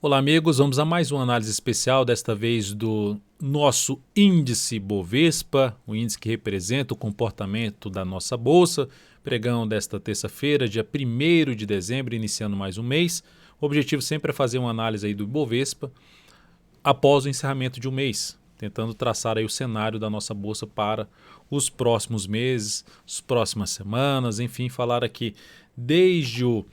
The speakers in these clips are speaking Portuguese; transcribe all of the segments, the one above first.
Olá, amigos. Vamos a mais uma análise especial, desta vez do nosso índice Bovespa, o índice que representa o comportamento da nossa bolsa. Pregão desta terça-feira, dia 1º de dezembro, iniciando mais um mês. O objetivo sempre é fazer uma análise aí do Bovespa após o encerramento de um mês, tentando traçar aí o cenário da nossa bolsa para os próximos meses, as próximas semanas, enfim, falar aqui desde o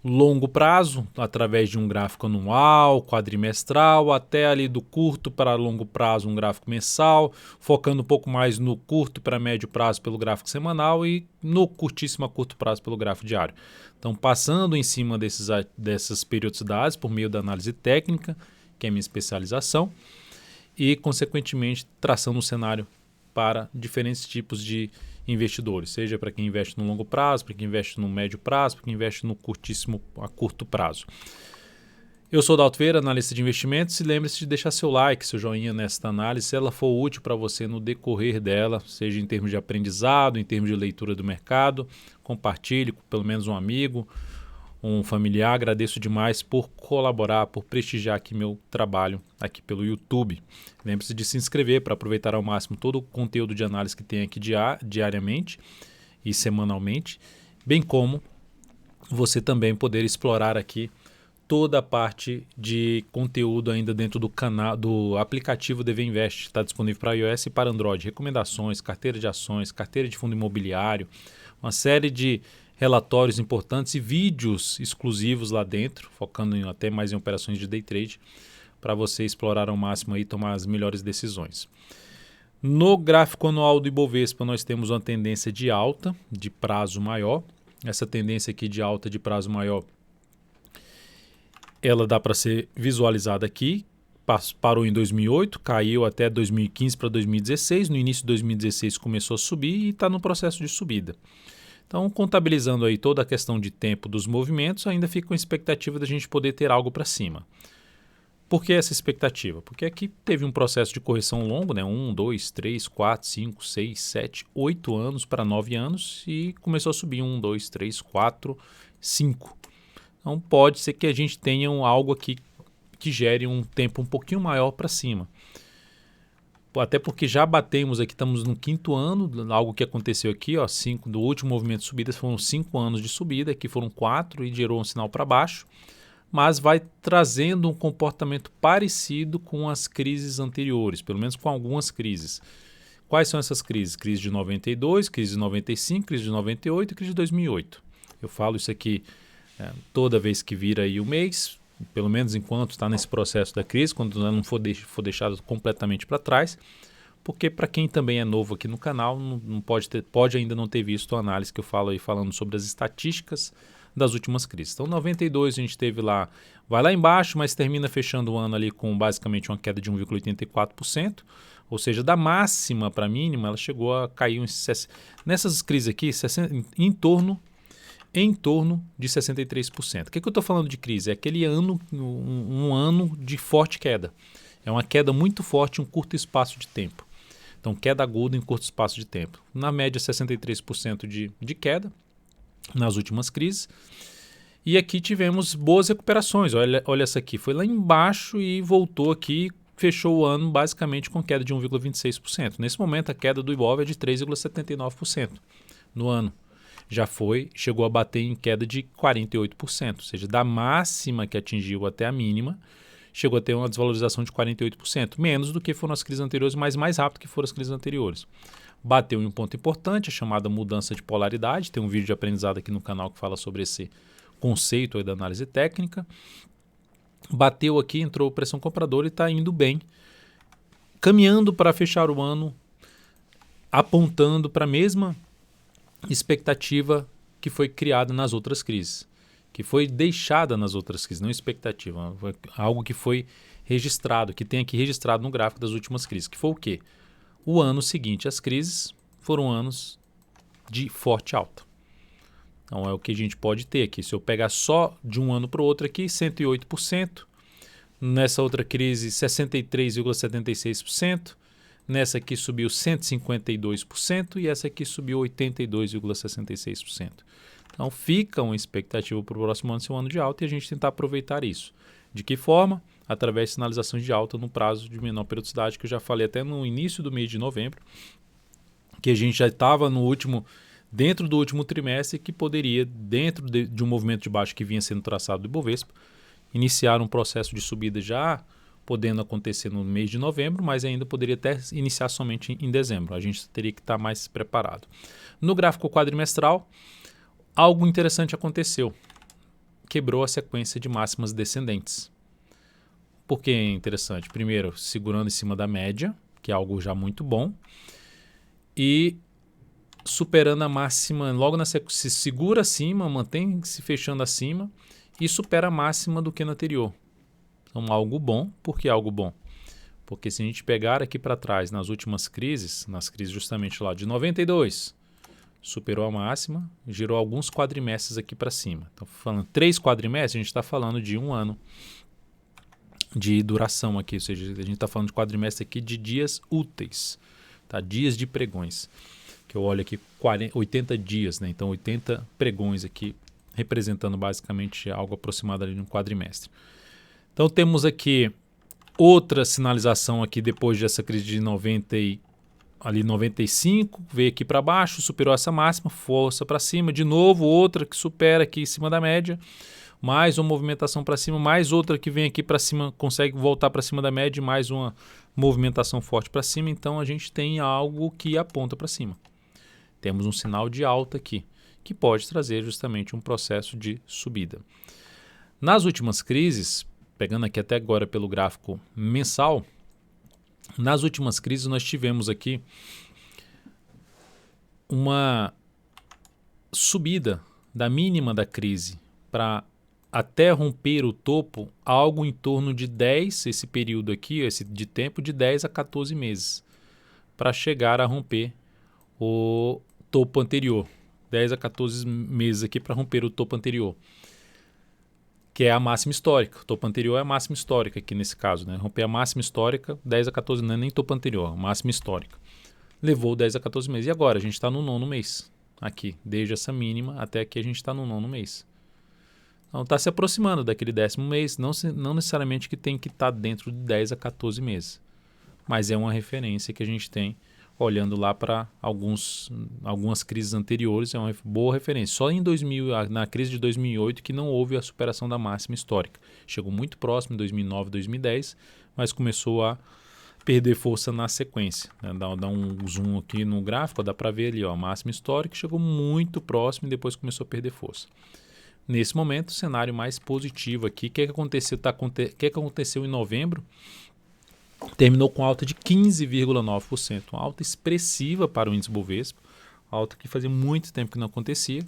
longo prazo, através de um gráfico anual, quadrimestral, até ali do curto para longo prazo, um gráfico mensal, focando um pouco mais no curto para médio prazo pelo gráfico semanal e no curtíssimo a curto prazo pelo gráfico diário. Então, passando em cima dessas periodicidades por meio da análise técnica, que é a minha especialização, e, consequentemente, traçando um cenário para diferentes tipos de investidores, seja para quem investe no longo prazo, para quem investe no médio prazo, para quem investe no curtíssimo a curto prazo. Eu sou o Dalto Vieira, analista de investimentos, e lembre-se de deixar seu like, seu joinha nesta análise, se ela for útil para você no decorrer dela, seja em termos de aprendizado, em termos de leitura do mercado. Compartilhe com pelo menos um amigo, um familiar. Agradeço demais por colaborar, por prestigiar aqui meu trabalho aqui pelo YouTube. Lembre-se de se inscrever para aproveitar ao máximo todo o conteúdo de análise que tem aqui diariamente e semanalmente, bem como você também poder explorar aqui toda a parte de conteúdo ainda dentro do canal, do aplicativo DV Invest. Está disponível para iOS e para Android. Recomendações, carteira de ações, carteira de fundo imobiliário, uma série de relatórios importantes e vídeos exclusivos lá dentro, focando até mais em operações de day trade, para você explorar ao máximo e tomar as melhores decisões. No gráfico anual do Ibovespa, nós temos uma tendência de alta, de prazo maior. Essa tendência aqui de alta de prazo maior, ela dá para ser visualizada aqui. Parou em 2008, caiu até 2015 para 2016. No início de 2016 começou a subir e está no processo de subida. Então, contabilizando aí toda a questão de tempo dos movimentos, ainda fica com a expectativa da gente poder ter algo para cima. Por que essa expectativa? Porque aqui teve um processo de correção longo, né? 1, 2, 3, 4, 5, 6, 7, 8 anos para 9 anos e começou a subir 1, 2, 3, 4, 5. Então, pode ser que a gente tenha algo aqui que gere um tempo um pouquinho maior para cima. Até porque já batemos aqui, estamos no 5º ano, algo que aconteceu aqui, ó, do último movimento de subida foram 5 anos de subida, aqui foram 4 e gerou um sinal para baixo, mas vai trazendo um comportamento parecido com as crises anteriores, pelo menos com algumas crises. Quais são essas crises? Crise de 92, crise de 95, crise de 98 e crise de 2008. Eu falo isso aqui toda vez que vira aí o mês, pelo menos enquanto está nesse processo da crise, quando não for deixado completamente para trás, porque para quem também é novo aqui no canal, não pode ainda não ter visto a análise que eu falo aí falando sobre as estatísticas das últimas crises. Então, 92 a gente teve lá, vai lá embaixo, mas termina fechando o ano ali com basicamente uma queda de 1,84%, ou seja, da máxima para a mínima, ela chegou a cair nessas crises aqui, em torno de 63%. O que eu estou falando de crise? É aquele ano, um ano de forte queda. É uma queda muito forte em um curto espaço de tempo. Então, queda aguda em curto espaço de tempo. Na média, 63% de queda nas últimas crises. E aqui tivemos boas recuperações. Olha essa aqui, foi lá embaixo e voltou aqui, fechou o ano basicamente com queda de 1,26%. Nesse momento, a queda do Ibov é de 3,79% no ano. Chegou a bater em queda de 48%, ou seja, da máxima que atingiu até a mínima, chegou a ter uma desvalorização de 48%, menos do que foram as crises anteriores, mas mais rápido que foram as crises anteriores. Bateu em um ponto importante, a chamada mudança de polaridade, tem um vídeo de aprendizado aqui no canal que fala sobre esse conceito aí da análise técnica. Bateu aqui, entrou pressão compradora e está indo bem, caminhando para fechar o ano, apontando para a mesma expectativa que foi criada nas outras crises, que foi deixada nas outras crises, não expectativa, foi algo que foi registrado, que tem aqui registrado no gráfico das últimas crises, que foi o quê? O ano seguinte às crises foram anos de forte alta. Então é o que a gente pode ter aqui. Se eu pegar só de um ano para o outro aqui, 108%, nessa outra crise 63,76%, nessa aqui subiu 152% e essa aqui subiu 82,66%. Então fica uma expectativa para o próximo ano ser um ano de alta e a gente tentar aproveitar isso. De que forma? Através de sinalizações de alta no prazo de menor periodicidade, que eu já falei até no início do mês de novembro, que a gente já estava dentro do último trimestre, que poderia, dentro de um movimento de baixa que vinha sendo traçado do Ibovespa, iniciar um processo de subida já podendo acontecer no mês de novembro, mas ainda poderia até iniciar somente em dezembro. A gente teria que estar mais preparado. No gráfico quadrimestral, algo interessante aconteceu. Quebrou a sequência de máximas descendentes. Por que é interessante? Primeiro, segurando em cima da média, que é algo já muito bom, e superando a máxima logo na sequência, se segura acima, mantém se fechando acima e supera a máxima do que no anterior. Então, algo bom. Por que algo bom? Porque se a gente pegar aqui para trás, nas últimas crises, nas crises justamente lá de 92, superou a máxima, girou alguns quadrimestres aqui para cima. Então, falando 3 quadrimestres, a gente está falando de 1 ano de duração aqui, ou seja, a gente está falando de quadrimestre aqui de dias úteis, tá? Dias de pregões, que eu olho aqui 80 dias, né? Então 80 pregões aqui, representando basicamente algo aproximado ali de um quadrimestre. Então temos aqui outra sinalização aqui depois dessa crise de 95, veio aqui para baixo, superou essa máxima, força para cima, de novo outra que supera aqui em cima da média, mais uma movimentação para cima, mais outra que vem aqui para cima, consegue voltar para cima da média, mais uma movimentação forte para cima. Então a gente tem algo que aponta para cima. Temos um sinal de alta aqui, que pode trazer justamente um processo de subida. Nas últimas crises, pegando aqui até agora pelo gráfico mensal, nas últimas crises nós tivemos aqui uma subida da mínima da crise para até romper o topo, algo em torno de 10, esse período aqui, esse de tempo de 10 a 14 meses, para chegar a romper o topo anterior. 10 a 14 meses aqui para romper o topo anterior, que é a máxima histórica. O topo anterior é a máxima histórica aqui nesse caso, né? Romper a máxima histórica, 10 a 14, não é nem topo anterior, a máxima histórica. Levou 10 a 14 meses. E agora? A gente está no 9º mês. Aqui, desde essa mínima até aqui a gente está no 9º mês. Então está se aproximando daquele 10º mês, não necessariamente que tem que estar dentro de 10 a 14 meses. Mas é uma referência que a gente tem olhando lá para algumas crises anteriores, é uma boa referência. Só na crise de 2008 que não houve a superação da máxima histórica. Chegou muito próximo em 2009, 2010, mas começou a perder força na sequência. Né? Dá um zoom aqui no gráfico, dá para ver ali, ó, a máxima histórica chegou muito próximo e depois começou a perder força. Nesse momento, o cenário mais positivo aqui, o que aconteceu em novembro? Terminou com alta de 15,9%, uma alta expressiva para o índice Bovespa, alta que fazia muito tempo que não acontecia,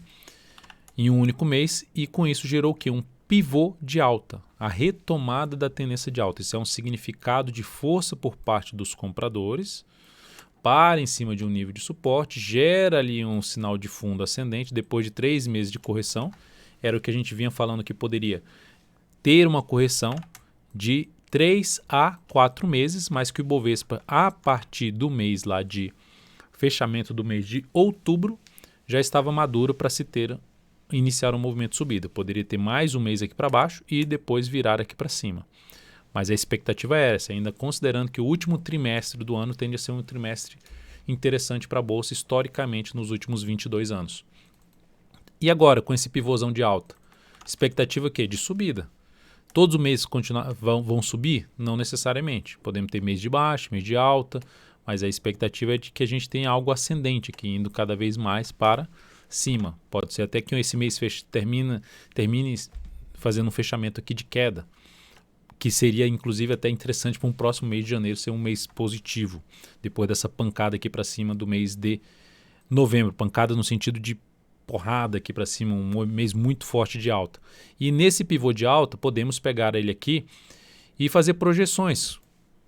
em um único mês, e com isso gerou o quê? Um pivô de alta, a retomada da tendência de alta. Isso é um significado de força por parte dos compradores, para em cima de um nível de suporte, gera ali um sinal de fundo ascendente depois de 3 meses de correção. Era o que a gente vinha falando que poderia ter uma correção de 3 a 4 meses, mas que o Ibovespa, a partir do mês lá de fechamento do mês de outubro, já estava maduro para iniciar um movimento de subida. Poderia ter mais um mês aqui para baixo e depois virar aqui para cima. Mas a expectativa é essa, ainda considerando que o último trimestre do ano tende a ser um trimestre interessante para a Bolsa historicamente nos últimos 22 anos. E agora, com esse pivôzão de alta? Expectativa que de subida. Todos os meses vão subir? Não necessariamente. Podemos ter mês de baixa, mês de alta, mas a expectativa é de que a gente tenha algo ascendente aqui, indo cada vez mais para cima. Pode ser até que esse mês termine fazendo um fechamento aqui de queda, que seria inclusive até interessante para um próximo mês de janeiro ser um mês positivo, depois dessa pancada aqui para cima do mês de novembro. Pancada no sentido de porrada aqui para cima, um mês muito forte de alta. E nesse pivô de alta, podemos pegar ele aqui e fazer projeções.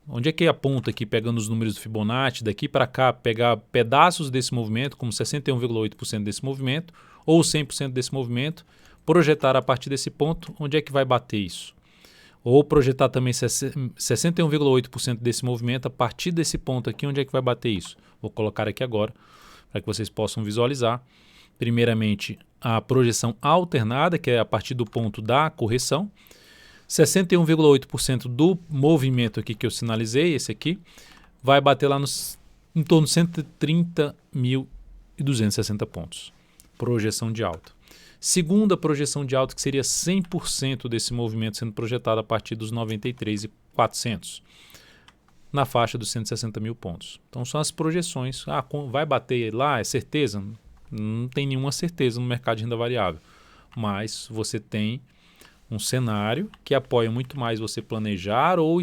Onde é que aponta aqui, pegando os números do Fibonacci, daqui para cá, pegar pedaços desse movimento, como 61,8% desse movimento, ou 100% desse movimento, projetar a partir desse ponto, onde é que vai bater isso? Ou projetar também 61,8% desse movimento, a partir desse ponto aqui, onde é que vai bater isso? Vou colocar aqui agora, para que vocês possam visualizar. Primeiramente, a projeção alternada, que é a partir do ponto da correção. 61,8% do movimento aqui que eu sinalizei, esse aqui, vai bater lá em torno de 130.260 pontos. Projeção de alta. Segunda projeção de alta, que seria 100% desse movimento sendo projetado a partir dos 93.400, na faixa dos 160 mil pontos. Então são as projeções. Vai bater lá? É certeza? Não tem nenhuma certeza no mercado de renda variável. Mas você tem um cenário que apoia muito mais você planejar ou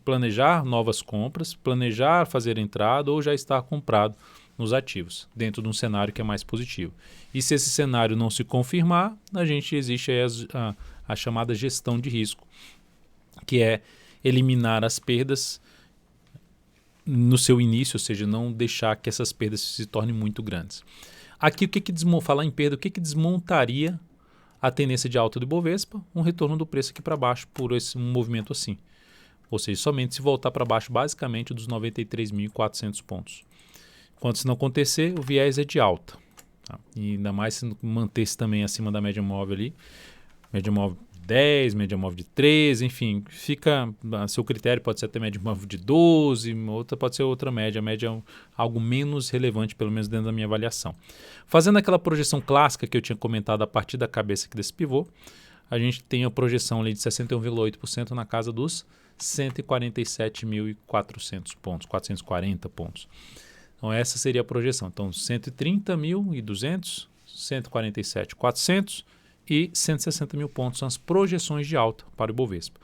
planejar novas compras, planejar fazer entrada ou já estar comprado nos ativos, dentro de um cenário que é mais positivo. E se esse cenário não se confirmar, existe aí a chamada gestão de risco, que é eliminar as perdas no seu início, ou seja, não deixar que essas perdas se tornem muito grandes. Aqui, falar em perda, o que desmontaria a tendência de alta do Ibovespa? Um retorno do preço aqui para baixo por um movimento assim. Ou seja, somente se voltar para baixo basicamente dos 93.400 pontos. Enquanto isso não acontecer, o viés é de alta. Tá? E ainda mais se manter-se também acima da média móvel ali. Média móvel de 10, média móvel de 13, enfim. Fica a seu critério, pode ser até média móvel de 12, outra pode ser outra média. A média é algo menos relevante, pelo menos dentro da minha avaliação. Fazendo aquela projeção clássica que eu tinha comentado a partir da cabeça aqui desse pivô, a gente tem a projeção ali de 61,8% na casa dos 147.400 pontos, 440 pontos. Então essa seria a projeção. Então 130.200, 147.400 e 160 mil pontos são as projeções de alta para o Ibovespa.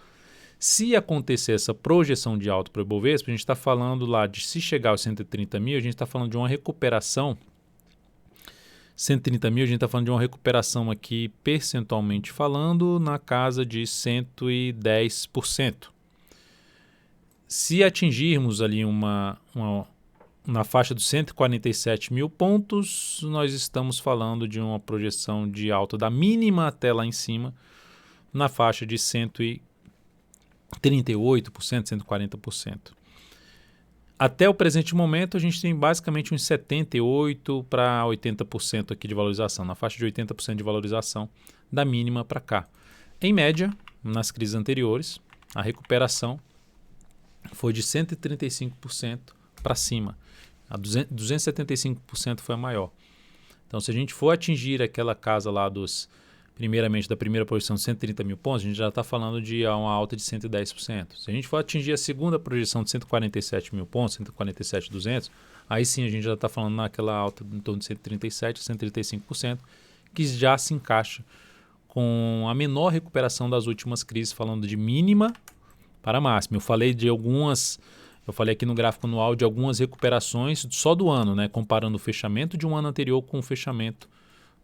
Se acontecer essa projeção de alta para o Ibovespa, a gente está falando lá de, se chegar aos 130 mil, a gente está falando de uma recuperação. 130 mil, a gente está falando de uma recuperação aqui, percentualmente falando, na casa de 110%. Se atingirmos ali na faixa dos 147 mil pontos, nós estamos falando de uma projeção de alta da mínima até lá em cima, na faixa de 138%, 140%. Até o presente momento, a gente tem basicamente uns 78% para 80% aqui de valorização, na faixa de 80% de valorização da mínima para cá. Em média, nas crises anteriores, a recuperação foi de 135% para cima. A 275% foi a maior. Então, se a gente for atingir aquela casa lá da primeira projeção de 130 mil pontos, a gente já está falando de uma alta de 110%. Se a gente for atingir a segunda projeção de 147 mil pontos, 147.200, aí sim a gente já está falando naquela alta em torno de 137% a 135%, que já se encaixa com a menor recuperação das últimas crises, falando de mínima para máxima. Eu falei aqui no gráfico anual de algumas recuperações só do ano, né? Comparando o fechamento de um ano anterior com o fechamento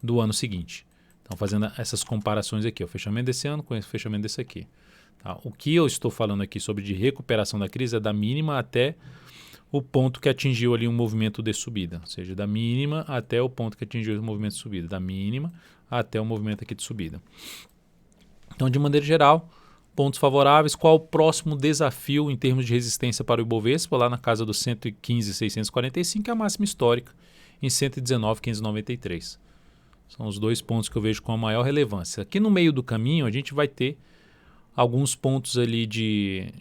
do ano seguinte. Então, fazendo essas comparações aqui, o fechamento desse ano com o fechamento desse aqui. Tá? O que eu estou falando aqui sobre de recuperação da crise é da mínima até o ponto que atingiu ali um movimento de subida. Ou seja, da mínima até o ponto que atingiu o movimento de subida. Da mínima até o movimento aqui de subida. Então, de maneira geral, pontos favoráveis. Qual o próximo desafio em termos de resistência para o Ibovespa? Lá na casa dos 115.645, é a máxima histórica, em 119.593. São os dois pontos que eu vejo com a maior relevância. Aqui no meio do caminho, a gente vai ter alguns pontos ali de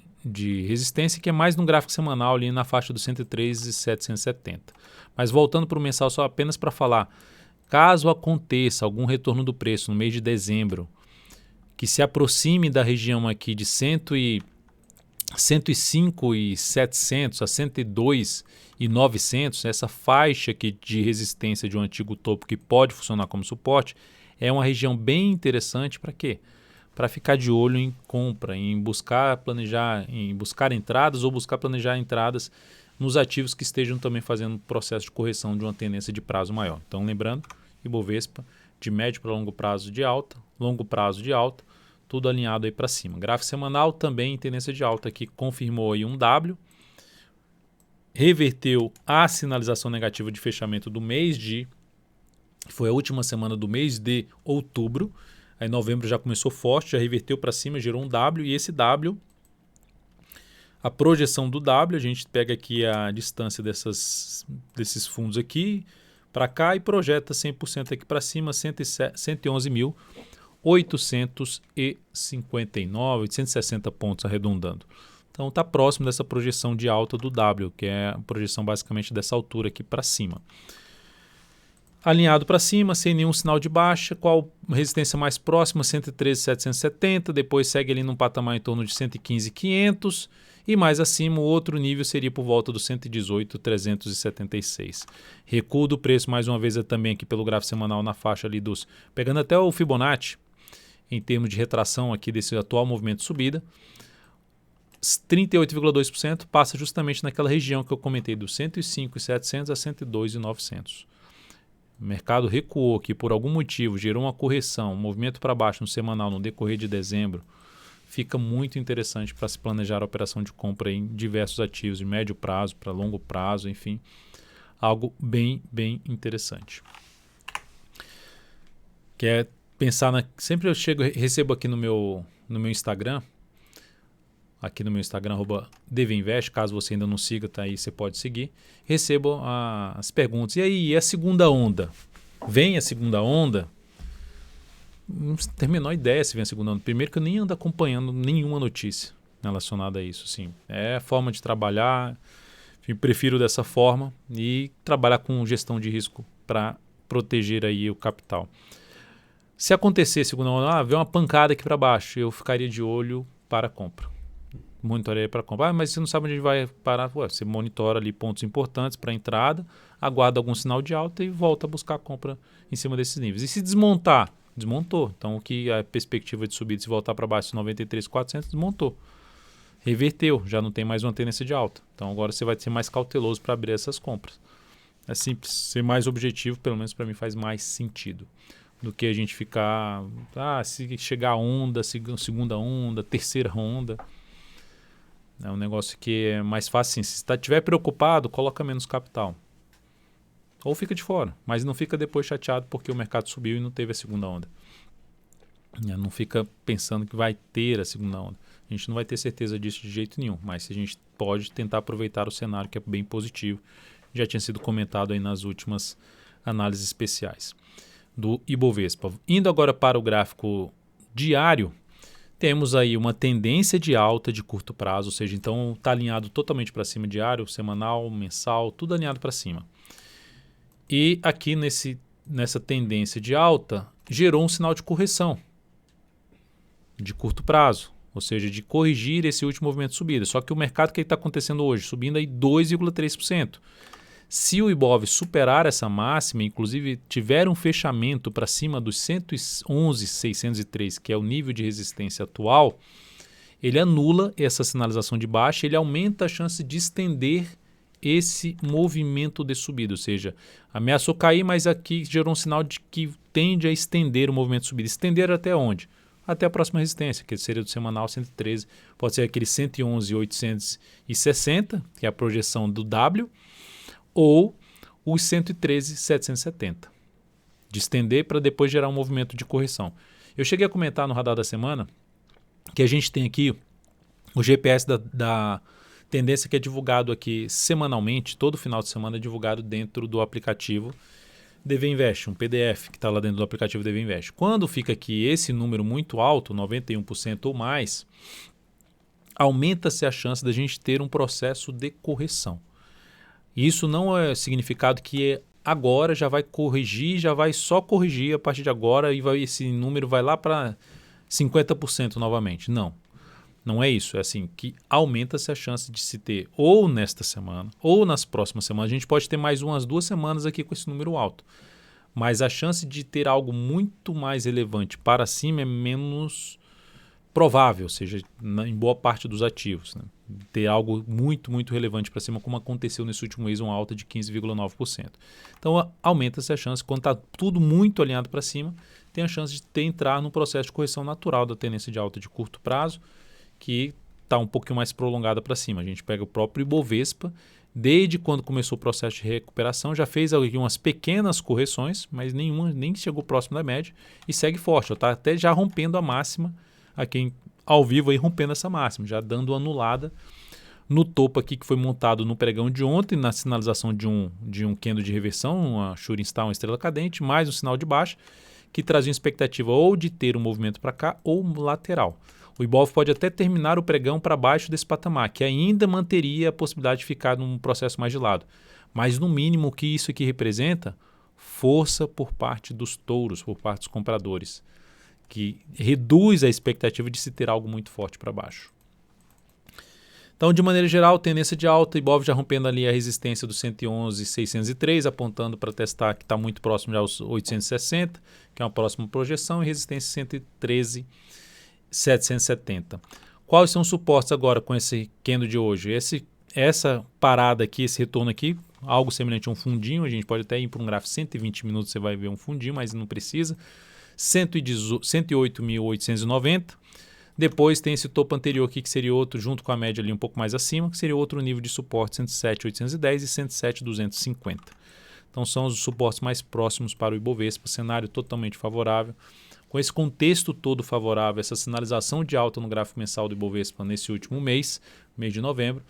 resistência, que é mais no gráfico semanal, ali na faixa dos 103.770. Mas voltando para o mensal, só apenas para falar, caso aconteça algum retorno do preço no mês de dezembro, que se aproxime da região aqui de 105.700 a 102.900, essa faixa aqui de resistência de um antigo topo que pode funcionar como suporte, é uma região bem interessante para quê? Para ficar de olho em compra, em buscar planejar, em buscar entradas ou buscar planejar entradas nos ativos que estejam também fazendo processo de correção de uma tendência de prazo maior. Então, lembrando, Ibovespa de médio para longo prazo de alta, tudo alinhado aí para cima. Gráfico semanal também em tendência de alta, que confirmou aí um W, reverteu a sinalização negativa de fechamento do mês foi a última semana do mês de outubro, aí novembro já começou forte, já reverteu para cima, gerou um W, e esse W, a projeção do W, a gente pega aqui a distância desses fundos aqui para cá e projeta 100% aqui para cima, 111.000 859, 860 pontos arredondando. Então está próximo dessa projeção de alta do W, que é a projeção basicamente dessa altura aqui para cima. Alinhado para cima, sem nenhum sinal de baixa, qual resistência mais próxima? 113.770, depois segue ali num patamar em torno de 115.500 e mais acima o outro nível seria por volta dos 118.376. Recuo do preço mais uma vez também aqui pelo gráfico semanal na faixa ali dos... Pegando até o Fibonacci, em termos de retração aqui desse atual movimento de subida, 38,2% passa justamente naquela região que eu comentei, dos 105.700 a 102.900. O mercado recuou aqui por algum motivo, gerou uma correção, um movimento para baixo no semanal no decorrer de dezembro. Fica muito interessante para se planejar a operação de compra em diversos ativos, de médio prazo para longo prazo, enfim. Algo bem interessante. Que é pensar sempre eu recebo aqui no meu Instagram, @dvinvest, caso você ainda não siga, tá aí, você pode seguir. Recebo as perguntas. E aí, a segunda onda? Vem a segunda onda? Não tenho a menor ideia se vem a segunda onda. Primeiro que eu nem ando acompanhando nenhuma notícia relacionada a isso. Assim. É a forma de trabalhar, enfim, prefiro dessa forma e trabalhar com gestão de risco para proteger aí o capital. Se acontecer a segunda onda, vem uma pancada aqui para baixo, eu ficaria de olho para a compra. Monitoreia para comprar, mas você não sabe onde vai parar. Você monitora ali pontos importantes para entrada, aguarda algum sinal de alta e volta a buscar a compra em cima desses níveis. E se desmontar, desmontou. Então, o que a perspectiva de subida, se voltar para baixo de 93.400, desmontou. Reverteu, já não tem mais uma tendência de alta. Então, agora você vai ser mais cauteloso para abrir essas compras. É simples, ser mais objetivo, pelo menos para mim faz mais sentido do que a gente ficar, se chegar a onda, segunda onda, terceira onda. É um negócio que é mais fácil assim. Se estiver preocupado, coloca menos capital. Ou fica de fora, mas não fica depois chateado porque o mercado subiu e não teve a segunda onda. Não fica pensando que vai ter a segunda onda. A gente não vai ter certeza disso de jeito nenhum, mas a gente pode tentar aproveitar o cenário que é bem positivo. Já tinha sido comentado aí nas últimas análises especiais do Ibovespa. Indo agora para o gráfico diário, temos aí uma tendência de alta de curto prazo, ou seja, então está alinhado totalmente para cima diário, semanal, mensal, tudo alinhado para cima. E aqui nessa tendência de alta, gerou um sinal de correção de curto prazo, ou seja, de corrigir esse último movimento de subida. Só que o mercado que está acontecendo hoje, subindo aí 2,3%. Se o Ibov superar essa máxima, inclusive tiver um fechamento para cima dos 111.603, que é o nível de resistência atual, ele anula essa sinalização de baixa, ele aumenta a chance de estender esse movimento de subida, ou seja, ameaçou cair, mas aqui gerou um sinal de que tende a estender o movimento de subida. Estender até onde? Até a próxima resistência, que seria do semanal 113, pode ser aquele 111.860, que é a projeção do W, ou os 113.770, de estender para depois gerar um movimento de correção. Eu cheguei a comentar no Radar da Semana que a gente tem aqui o GPS da tendência que é divulgado aqui semanalmente, todo final de semana é divulgado dentro do aplicativo DVinvest, um PDF que está lá dentro do aplicativo DVinvest. Quando fica aqui esse número muito alto, 91% ou mais, aumenta-se a chance da gente ter um processo de correção. Isso não é significado que agora já vai corrigir, já vai só corrigir a partir de agora e esse número vai lá para 50% novamente. Não é isso. É assim que aumenta-se a chance de se ter ou nesta semana ou nas próximas semanas. A gente pode ter mais umas 2 semanas aqui com esse número alto. Mas a chance de ter algo muito mais relevante para cima é menos provável, ou seja, em boa parte dos ativos. Né? Ter algo muito relevante para cima, como aconteceu nesse último mês, uma alta de 15,9%. Então, aumenta-se a chance, quando está tudo muito alinhado para cima, tem a chance de entrar no processo de correção natural da tendência de alta de curto prazo, que está um pouquinho mais prolongada para cima. A gente pega o próprio Ibovespa, desde quando começou o processo de recuperação, já fez algumas pequenas correções, mas nenhuma nem chegou próximo da média e segue forte. Está até já rompendo a máxima, aqui ao vivo aí rompendo essa máxima, já dando uma anulada no topo aqui que foi montado no pregão de ontem, na sinalização de um candle de reversão, uma shooting star, uma estrela cadente, mais um sinal de baixa, que traziam expectativa ou de ter um movimento para cá ou lateral. O Ibov pode até terminar o pregão para baixo desse patamar, que ainda manteria a possibilidade de ficar num processo mais de lado. Mas, no mínimo, o que isso aqui representa? Força por parte dos touros, por parte dos compradores, que reduz a expectativa de se ter algo muito forte para baixo. Então, de maneira geral, tendência de alta, Ibov já rompendo ali a resistência dos 111,603, apontando para testar que está muito próximo já aos 860, que é uma próxima projeção, e resistência 113,770. Quais são os suportes agora com esse candle de hoje? Essa parada aqui, esse retorno aqui, algo semelhante a um fundinho, a gente pode até ir para um gráfico 120 minutos, você vai ver um fundinho, mas não precisa. 108.890. Depois tem esse topo anterior aqui, que seria outro, junto com a média ali um pouco mais acima, que seria outro nível de suporte, 107.810 e 107.250. Então são os suportes mais próximos para o Ibovespa, cenário totalmente favorável. Com esse contexto todo favorável, essa sinalização de alta no gráfico mensal do Ibovespa nesse último mês de novembro,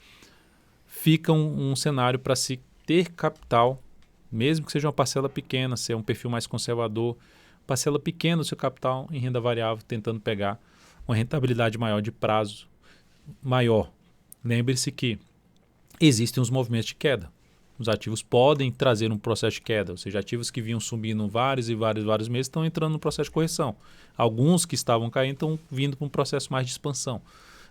fica um cenário para se ter capital, mesmo que seja uma parcela pequena, ser um perfil mais conservador, parcela pequena do seu capital em renda variável, tentando pegar uma rentabilidade maior de prazo maior. Lembre-se que existem os movimentos de queda. Os ativos podem trazer um processo de queda, ou seja, ativos que vinham subindo vários meses estão entrando no processo de correção. Alguns que estavam caindo estão vindo para um processo mais de expansão.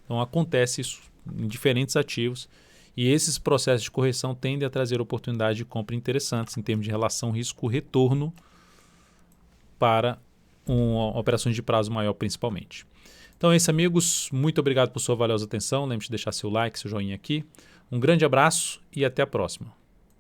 Então acontece isso em diferentes ativos e esses processos de correção tendem a trazer oportunidades de compra interessantes em termos de relação risco-retorno para operações de prazo maior principalmente. Então é isso, amigos. Muito obrigado por sua valiosa atenção. Lembre-se de deixar seu like, seu joinha aqui. Um grande abraço e até a próxima.